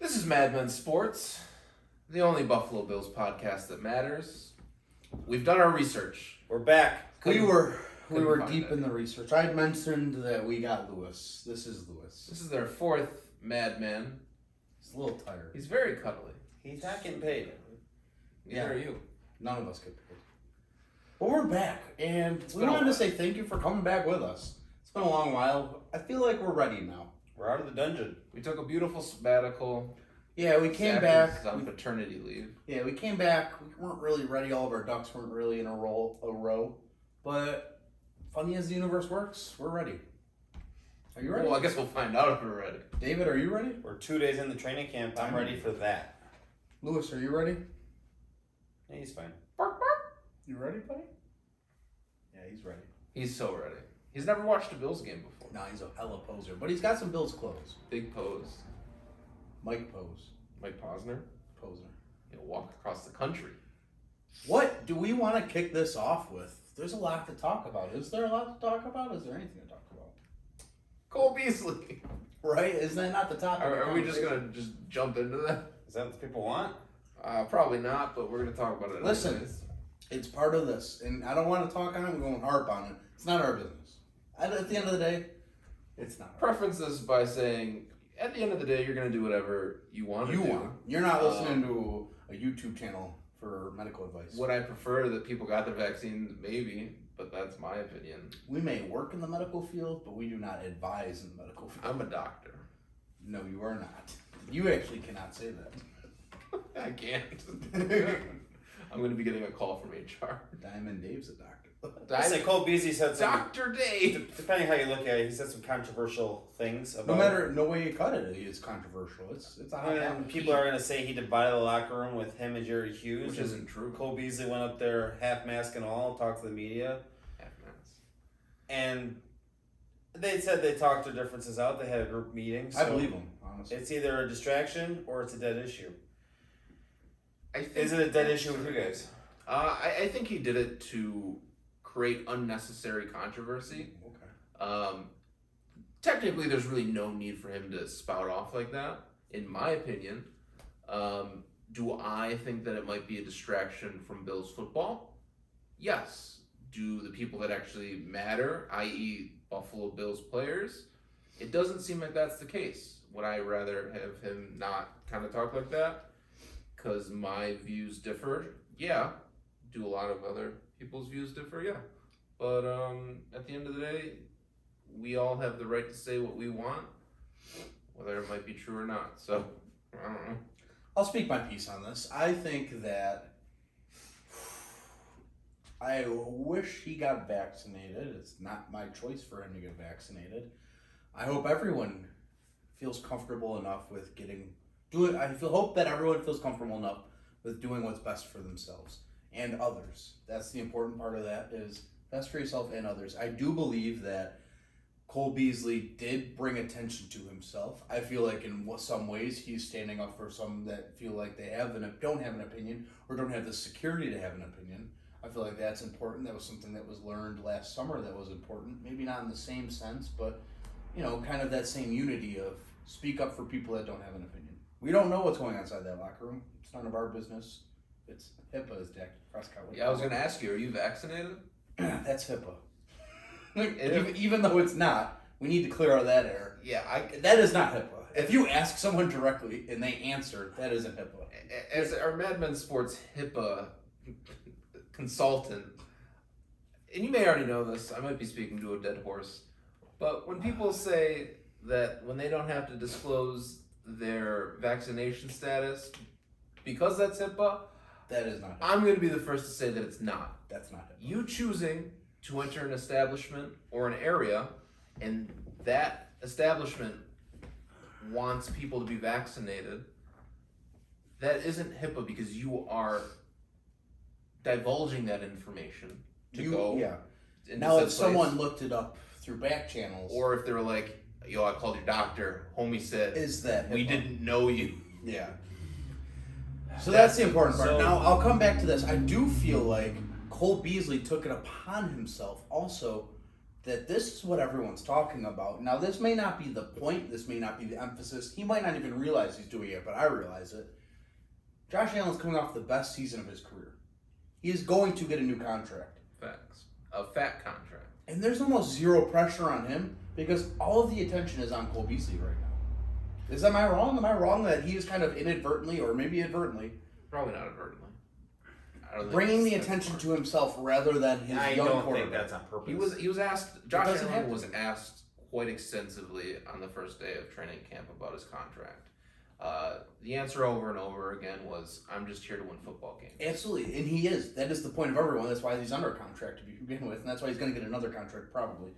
This is Madmen Sports, the only Buffalo Bills podcast that matters. We've done our research. We're back. We were find deep it. in the research. I had mentioned that we got Lewis. This is Lewis. This is their fourth Madman. He's a little tired. He's very cuddly. He's not getting paid. Neither are you. None of us get paid. But we're back, and we been a wanted to while. say thank you for coming back with us. It's been a long while. I feel like we're ready now. We're out of the dungeon. We took a beautiful sabbatical. Yeah, we came Zach back. is on paternity leave. Yeah, we came back. We weren't really ready. All of our ducks weren't really in a row. But funny as the universe works, we're ready. Are you ready? Well, I guess we'll find out if we're ready. David, are you ready? We're 2 days in the training camp. I'm ready for that. Lewis, are you ready? Yeah, he's fine. Bark, bark. You ready, buddy? Yeah, he's ready. He's so ready. He's never watched a Bills game before. No, he's a hella poser, but he's got some Bills clothes. Big pose. Mike pose. Mike Posner. Poser. He'll walk across the country. What do we want to kick this off with? There's a lot to talk about. Is there a lot to talk about? Is there anything to talk about? Cole Beasley. Right? Is that not the topic? Are we just going to just jump into that? Is that what people want? Probably not, but we're going to talk about it Listen. anyways. It's part of this, and I don't want to talk on it. We won't harp on it. It's not our business. At the end of the day, it's not. Preference this by saying, at the end of the day, you're going to do whatever you want to do. You're not listening to a YouTube channel for medical advice. Would I prefer that people got the vaccine? Maybe, but that's my opinion. We may work in the medical field, but we do not advise in the medical field. I'm a doctor. No, you are not. You actually cannot say that. I can't. I'm going to be getting a call from HR. Diamond Dave's a doctor. I say Cole Beasley said some. Dr. Dave! Depending how you look at it, he said some controversial things about. No way you cut it, it's controversial. It's a hot And people are gonna say he divided the locker room with him and Jerry Hughes, Which isn't true. Cole Beasley went up there half mask and all, talked to the media, Half minutes. and they said they talked their differences out. They had a group meeting. So I believe him, honestly. it's either a distraction or it's a dead issue. I think Is it a dead issue with you guys? I think he did it to create unnecessary controversy. Okay. Technically, there's really no need for him to spout off like that, in my opinion. Do I think that it might be a distraction from Bills football? Yes. Do the people that actually matter, i.e. Buffalo Bills players? It doesn't seem like that's the case. Would I rather have him not kind of talk like that? Because my views differ? Yeah. Do a lot of other people's views differ? Yeah. But at the end of the day, we all have the right to say what we want, whether it might be true or not. So, I don't know. I'll speak my piece on this. I think that I wish he got vaccinated. It's not my choice for him to get vaccinated. I hope everyone feels comfortable enough with hope that everyone feels comfortable enough with doing what's best for themselves and others. That's the important part of that, is best for yourself and others. I do believe that Cole Beasley did bring attention to himself. I feel like in some ways he's standing up for some that feel like they don't have an opinion or don't have the security to have an opinion. I feel like that's important. That was something that was learned last summer that was important. Maybe not in the same sense, but kind of that same unity of speak up for people that don't have an opinion. We don't know what's going on inside that locker room. It's none of our business. It's HIPAA, as Dak Prescott would Yeah, I was call going to ask you, are you vaccinated? it. That's HIPAA. Even though it's not, we need to clear out that air. Yeah, That is not HIPAA. If you ask someone directly and they answer, that isn't HIPAA. as our Madmen Sports HIPAA consultant, and you may already know this, I might be speaking to a dead horse, but when people say that when they don't have to disclose their vaccination status because that's HIPAA, That is not HIPAA. I'm going to be the first to say that it's not. That's not HIPAA. You choosing to enter an establishment or an area, and that establishment wants people to be vaccinated, that isn't HIPAA because you are divulging that information to go. Yeah. into Now, said if someone place. looked it up through back channels, Or if they were like, yo, I called your doctor, homie said, is that HIPAA? we didn't know you. Yeah. So that's the important part. So- Now, I'll come back to this. I do feel like Cole Beasley took it upon himself also that this is what everyone's talking about. Now, this may not be the point. This may not be the emphasis. He might not even realize he's doing it, but I realize it. Josh Allen's coming off the best season of his career. He is going to get a new contract. Facts. A fat contract. And there's almost zero pressure on him because all of the attention is on Cole Beasley right now. Am I wrong? Am I wrong that he is kind of inadvertently, or maybe advertently, Probably not advertently. I don't think bringing the that's attention smart. to himself rather than his I young don't quarterback? think that's on purpose. He was asked. Josh doesn't have Allen to was be. asked quite extensively on the first day of training camp about his contract. The answer over and over again was, "I'm just here to win football games." Absolutely, and he is. That is the point of everyone. That's why he's under contract to begin with, and that's why he's going to get another contract probably.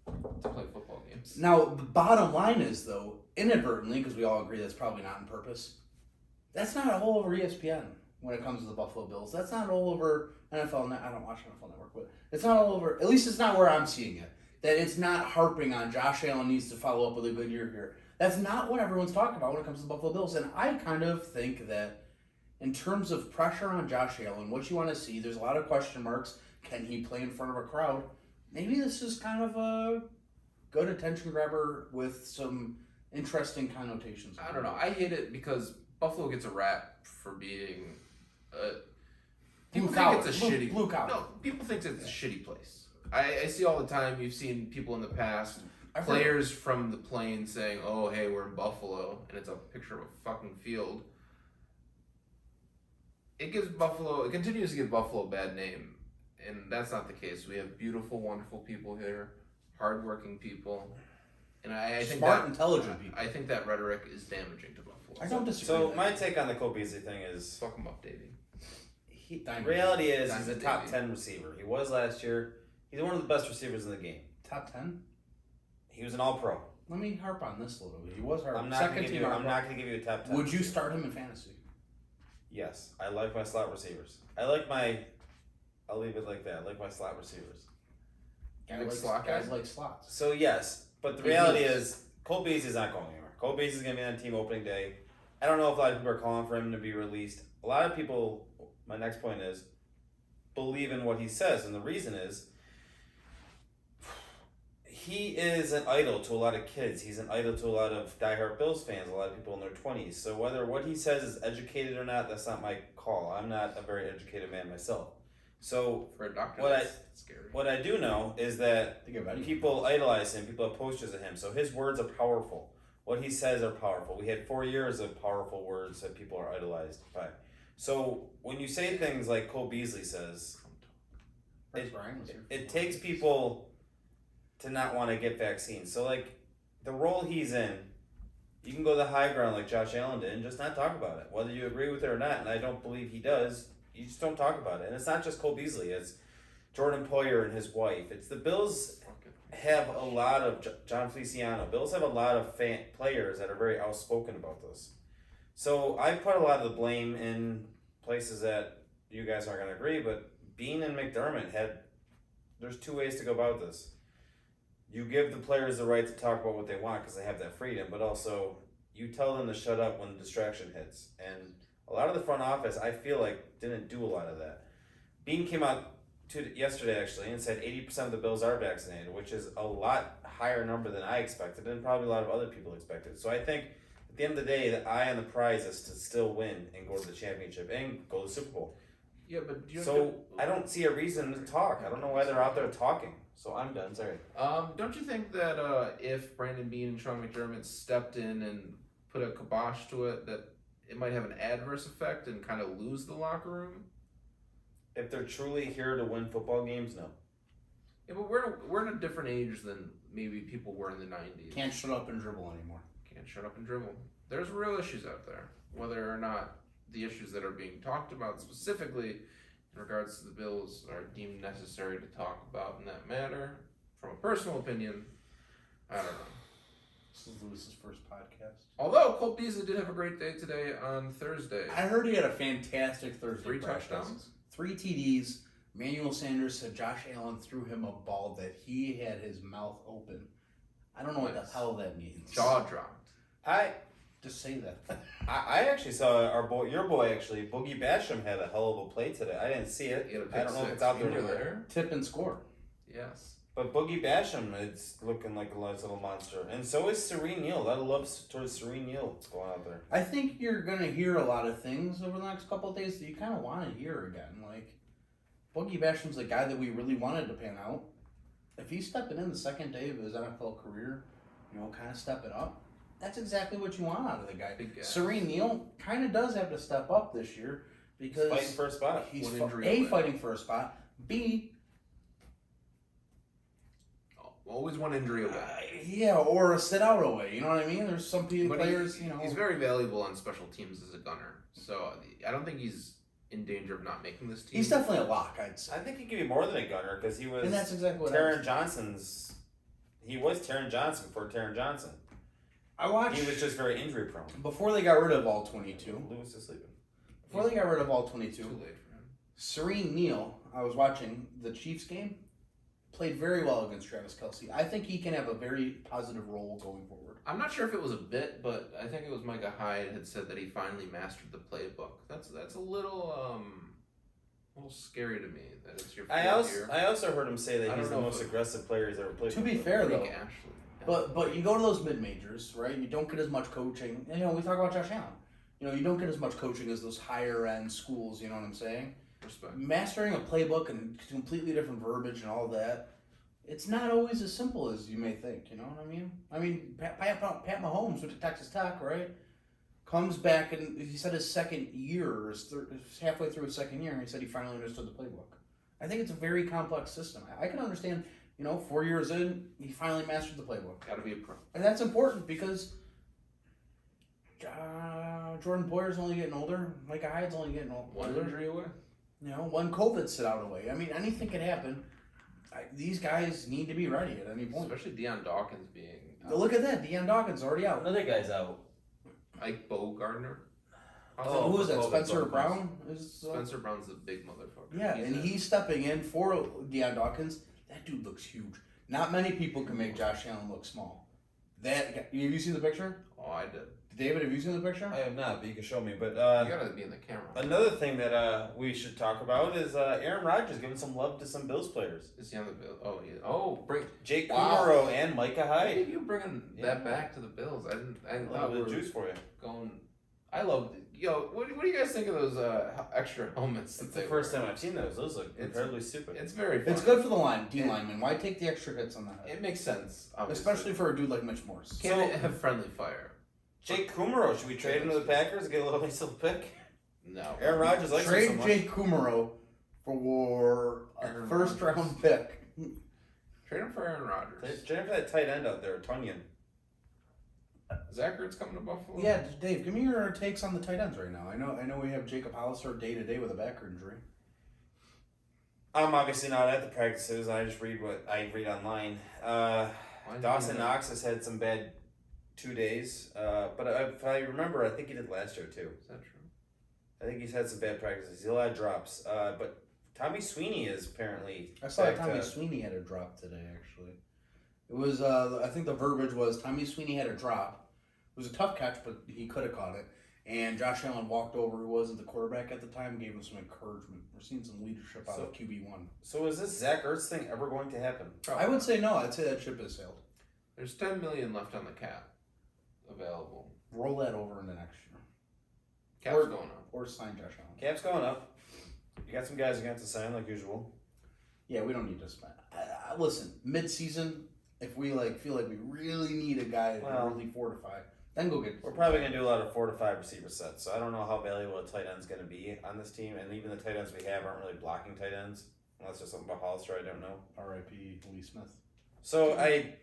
To play football games. Now, the bottom line is, though, inadvertently, because we all agree that's probably not on purpose, that's not all over ESPN when it comes to the Buffalo Bills. That's not all over NFL Network. I don't watch NFL Network, but it's not all over. At least it's not where I'm seeing it. That it's not harping on Josh Allen needs to follow up with a good year here. That's not what everyone's talking about when it comes to the Buffalo Bills. And I kind of think that in terms of pressure on Josh Allen, what you want to see, there's a lot of question marks. Can he play in front of a crowd? Maybe this is kind of a good attention grabber with some interesting connotations. I don't know. I hate it because Buffalo gets a rap for being. People think it's a shitty. Blue collar. No, people think it's a shitty place. I see all the time. You've seen people in the past, I've players from the plane saying, "Oh, hey, we're in Buffalo," and it's a picture of a fucking field. It continues to give Buffalo a bad name, and that's not the case. We have beautiful, wonderful people here, hardworking people, and I think smart, that intelligent people. I think that rhetoric is damaging to Buffalo. I don't disagree. So with my that. take on the Cole Beasley thing is, Fuck him up, Davey. reality is he's a Diamond top Dave. 10 receiver. He was last year. He's one of the best receivers in the game. Top 10? He was an All-Pro. Let me harp on this a little bit. He was our I'm not second going to team. give you. All-Pro. I'm not going to give you a top 10. Would you receiver. start him in fantasy? Yes, I like my slot receivers. I like my. I'll leave it like that. I like my slot receivers. Like slot guys? guys like slots. So yes, but the Big reality deals. is Cole Beasley's not going anywhere. Cole Beasley's going to be on team opening day. I don't know if a lot of people are calling for him to be released. A lot of people. My next point is believe in what he says, and the reason is he is an idol to a lot of kids. He's an idol to a lot of diehard Bills fans, a lot of people in their 20s. So whether what he says is educated or not, that's not my call. I'm not a very educated man myself. So For a doctor, What that's scary. what I do know is that Think about it. people idolize him. People have posters of him. So his words are powerful. What he says are powerful. We had 4 years of powerful words that people are idolized by. So when you say things like Cole Beasley says, it takes people to not want to get vaccines. So like the role he's in, you can go the high ground like Josh Allen did and just not talk about it. Whether you agree with it or not, and I don't believe he does, you just don't talk about it. And it's not just Cole Beasley, it's Jordan Poyer and his wife. It's the Bills have a lot of John Feliciano. Bills have a lot of players that are very outspoken about this. So I put a lot of the blame in places that you guys aren't going to agree, but Bean and McDermott there's two ways to go about this. You give the players the right to talk about what they want because they have that freedom, but also you tell them to shut up when the distraction hits. And a lot of the front office, I feel like, didn't do a lot of that. Bean came out yesterday actually and said 80% of the Bills are vaccinated, which is a lot higher number than I expected and probably a lot of other people expected. So I think at the end of the day, the eye on the prize is to still win and go to the championship and go to the Super Bowl. Yeah, but I don't see a reason to talk. I don't know why they're out there talking. So I'm done. Sorry. Don't you think that if Brandon Beane and Sean McDermott stepped in and put a kibosh to it, that it might have an adverse effect and kind of lose the locker room? If they're truly here to win football games, no. Yeah, but we're in a different age than maybe people were in the 90s. Can't shut up and dribble anymore. Can't shut up and dribble. There's real issues out there. Whether or not the issues that are being talked about specifically in regards to the Bills are deemed necessary to talk about in that matter, from a personal opinion, I don't know. This is Lewis's first podcast. Although Cole Beasley did have a great day today on Thursday. I heard he had a fantastic Thursday 3 practice. touchdowns. 3 TDs. Manuel Sanders said Josh Allen threw him a ball that he had his mouth open. I don't know what the hell that means. Jaw dropped. Just say that. I actually saw your boy actually, Boogie Basham had a hell of a play today. I didn't see it. He had a pick I don't know if six. it's out You there were anywhere. there. Tip and score. Yes. But Boogie Basham, it's looking like a nice little monster. And so is Serene Neal. A lot of love towards Serene Neal going out there. I think you're going to hear a lot of things over the next couple of days that you kind of want to hear again. Like, Boogie Basham's the guy that we really wanted to pan out. If he's stepping in the second day of his NFL career, kind of stepping up, that's exactly what you want out of the guy. Serene Neal kind of does have to step up this year because He's fighting for a spot. He's away. Fighting for a spot. B, always one injury away. Or a sit out away. You know what I mean? There's some players, He's very valuable on special teams as a gunner. So I don't think he's in danger of not making this team. He's definitely a lock, I'd say. I think he could be more than a gunner because he was. And that's exactly what Taron Johnson's. He was Taron Johnson before Taron Johnson. I watched. He was just very injury prone. Before they got rid of all 22. Lewis is sleeping. Before they got rid of all 22. Too late for him. Serene Neal, I was watching the Chiefs game, played very well against Travis Kelce. I think he can have a very positive role going forward. I'm not sure if it was a bit, but I think it was Micah Hyde had said that he finally mastered the playbook. That's a little scary to me. That it's your fourth year. I also heard him say that he's the most aggressive player he's ever played. To be fair though, Ashley. but you go to those mid majors, right? You don't get as much coaching. We talk about Josh Allen. You don't get as much coaching as those higher end schools. You know what I'm saying? Respect. Mastering a playbook and completely different verbiage and all that. It's not always as simple as you may think, you know what I mean? I mean, Pat Mahomes went to Texas Tech, right? Comes back and he said his second year, or halfway through his second year, and he said he finally understood the playbook. I think it's a very complex system. I can understand, 4 years in, he finally mastered the playbook. Got to be a pro. And that's important because Jordan Boyer's only getting older. Micah Hyde's only getting older. One injury away. One COVID sit out away. I mean, anything could happen. These guys need to be ready at any point. Especially Deion Dawkins being out. Look at that. Deion Dawkins already out. Another guy's out. Ike Bogardner. Who is that? Spencer Brown? Spencer Brown's a big motherfucker. Yeah, he's stepping in for Deion Dawkins. That dude looks huge. Not many people can make Josh Allen look small. Have you seen the picture? Oh, I did. David, have you seen the picture? I have not, but you can show me. But you gotta be in the camera. Another thing that we should talk about is Aaron Rodgers giving some love to some Bills players. Is he on the Bills? Oh, yeah. Oh, bring Jake Kumaro and Micah Why Hyde. are you bringing that back to the Bills? I didn't A little juice for you. Going. I love. What do you guys think of those extra helmets? It's the first time I've seen those. Those look incredibly stupid. It's very funny. It's good for the D lineman. Why take the extra hits on the head? It makes sense, obviously. Especially for a dude like Mitch Morse. Can it have friendly fire? Jake Kumaro, should we trade him to the Packers and get a little nice little pick? No. Aaron Rodgers likes him so Trade much. Jake Kumaro for a first round pick. Trade him for Aaron Rodgers. Trade him for that tight end out there, Tunyon. Zach Ertz coming to Buffalo? Yeah, Dave, give me your takes on the tight ends right now. I know we have Jacob Hollister day to day with a back injury. I'm obviously not at the practices. I just read what I read online. Dawson Knox has had some bad 2 days, but if I remember, I think he did last year too. Is that true? I think he's had some bad practices. He'll have drops, but Tommy Sweeney is apparently. I saw Tommy Sweeney had a drop today. Actually, it was. I think the verbiage was Tommy Sweeney had a drop. It was a tough catch, but he could have caught it. And Josh Allen walked over, who wasn't the quarterback at the time, gave him some encouragement. We're seeing some leadership out of QB1. So is this Zach Ertz thing ever going to happen? I would say no. I'd say that ship has sailed. There's $10 million left on the cap available. Roll that over into next year. Cap's going up. Or sign Josh Allen. Cap's going up. You got some guys you got to sign like usual. Yeah, we don't need to spend. Listen, mid-season, if we feel like we really need a guy to really fortify, then go get. We're probably going to do a lot of 4 to 5 receiver sets, so I don't know how valuable a tight end's going to be on this team, and even the tight ends we have aren't really blocking tight ends, unless there's something about Hollister I don't know. R.I.P. Lee Smith. So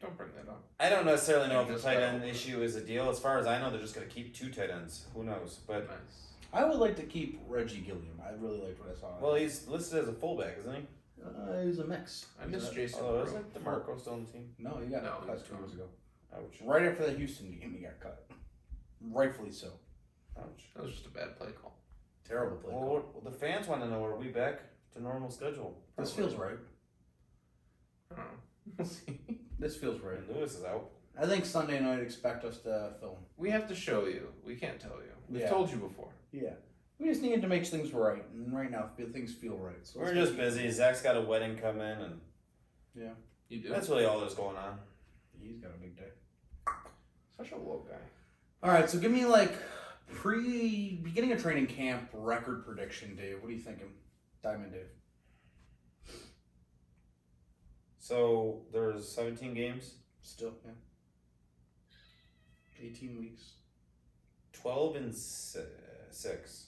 don't bring that up. I don't necessarily know if the tight end issue is a deal. As far as I know, they're just going to keep 2 tight ends. Who knows? But nice. I would like to keep Reggie Gilliam. I really liked what I saw. Well, he's listed as a fullback, isn't he? He's a mix. I miss Jason. Oh, isn't DeMarco still on the team? No, he got No, cut he's 2 years ago. Ouch. Right after the Houston game, he got cut. Rightfully so. Ouch. That was just a bad play call. Terrible play. Well, the fans want to know, are we back to normal schedule? This feels right. I don't know. We'll see. This feels right. And Lewis is out. I think Sunday night expect us to film. We have to show you. We can't tell you. We've Yeah. told you before. Yeah. We just need to make things right, and right now things feel right. So We're just busy. Zach's got a wedding come in, and yeah. You do? That's really all that's going on. He's got a big day. Such a low guy. All right, so give me like beginning of training camp record prediction, Dave. What are you thinking, Diamond Dave? So there's 17 games. Still, yeah. 18 weeks. 12 and 6.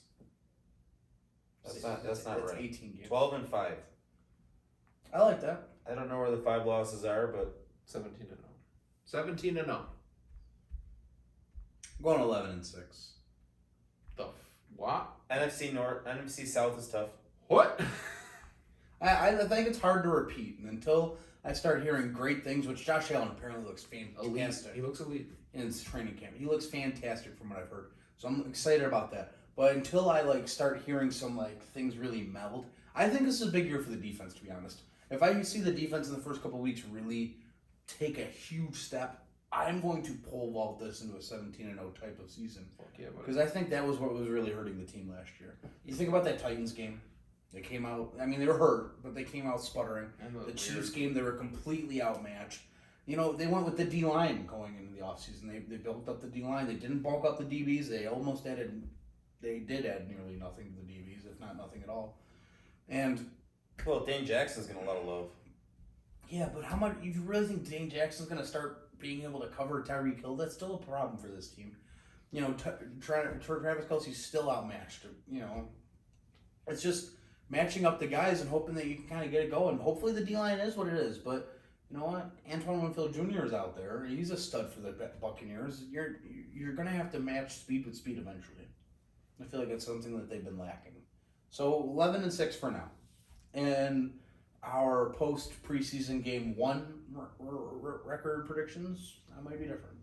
That's not That's right. 18 games. 12 and 5. I like that. I don't know where the 5 losses are, but 17 and 0. 17 and 0. I'm going 11 and 6. What? NFC South is tough. What? I think it's hard to repeat, and until I start hearing great things, which Josh Allen apparently looks Elite. fantastic He looks elite. in his training camp. He looks fantastic from what I've heard, so I'm excited about that. But until I like start hearing some like things really meld, I think this is a big year for the defense. To be honest, if I see the defense in the first couple of weeks really take a huge step, I'm going to pole vault this into a 17-0 type of season. Fuck yeah, buddy. Because I think that was what was really hurting the team last year. You think about that Titans game. They came out, I mean, they were hurt, but they came out sputtering. The Chiefs game, they were completely outmatched. You know, they went with the D-line going into the offseason. They built up the D-line. They didn't bulk up the DBs. They almost added, they did add nearly nothing to the DBs, if not nothing at all. And, Well, Dane Jackson's getting a lot of love. yeah, but how much, you really think Dane Jackson's going to start being able to cover Tyreek Hill? That's still a problem for this team. You know, Travis Kelce's still outmatched. You know, it's just matching up the guys and hoping that you can kind of get it going. Hopefully the D-line is what it is, but you know what? Antoine Winfield Jr. is out there. He's a stud for the Buccaneers. You're going to have to match speed with speed eventually. I feel like it's something that they've been lacking. So 11 and 6 for now. And our post preseason game 1 record predictions, that might be different.